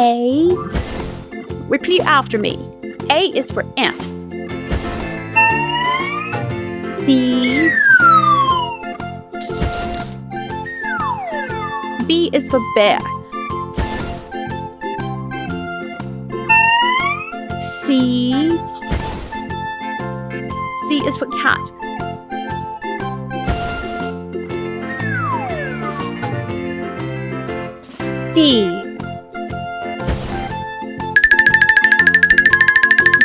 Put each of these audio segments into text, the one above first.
A. Repeat after me. A is for ant. D. B is for bear. C. C is for cat. D.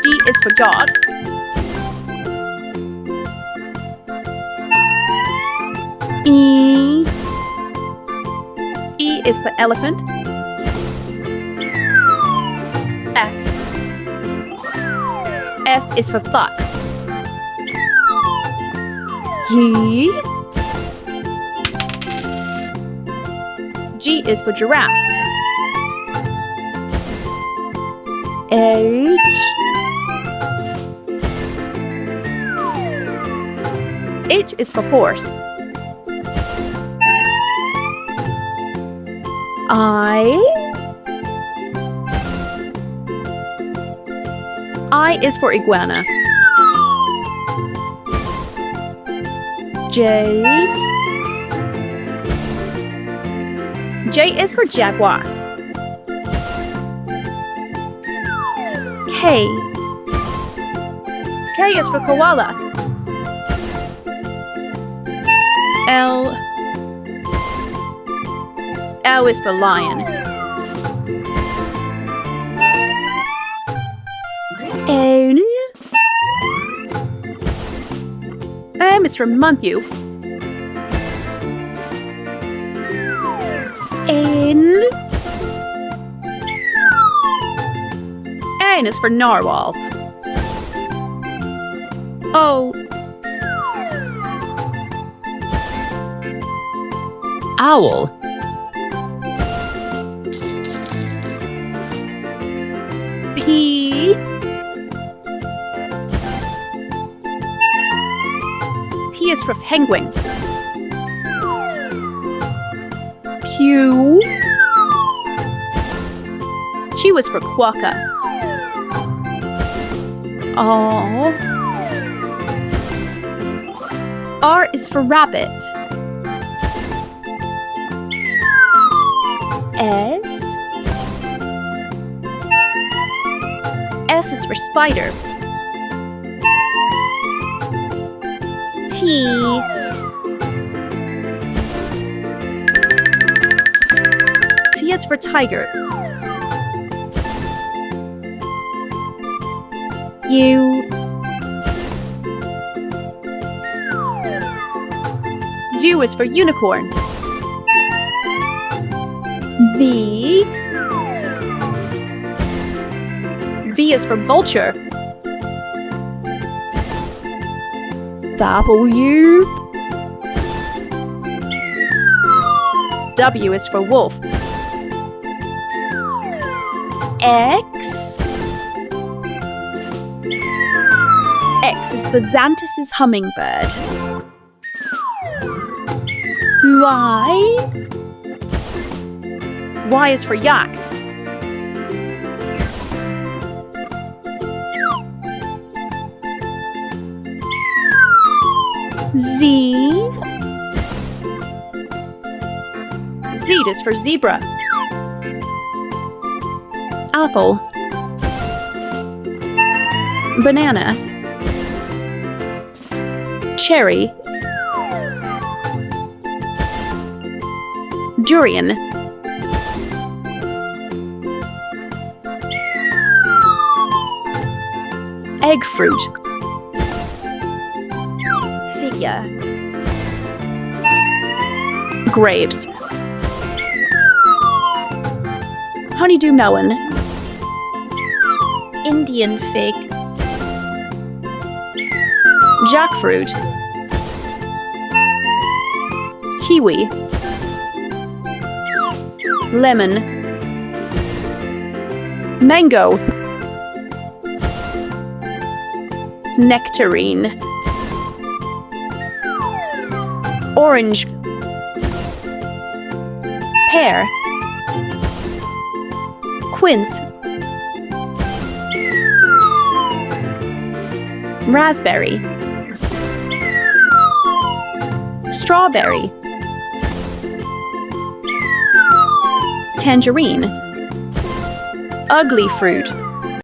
D is for dog. E. E is for elephant. F. F is for fox. G. G is for giraffe. H. H is for horse. I is for iguana. J. J is for jaguar. K. K is for koala. L. L is for lion. N. M is for monkey. N. N is for narwhal. O. Owl. P. P is for penguin. Q. Q is for quokka. R. R is for rabbit. S. S is for spider. T. T is for tiger. U. U is for unicorn. V. V is for vulture. W. W is for wolf. X. X is for Xantus's hummingbird. Y. Y is for yak. Z. Z is for zebra. Apple. Banana. Cherry. Durian. Egg fruit. Figure. Grapes. Honeydew melon. Indian fig. Jackfruit. Kiwi. Lemon. Mango. Nectarine. Orange. quince, raspberry, strawberry, tangerine, ugly fruit.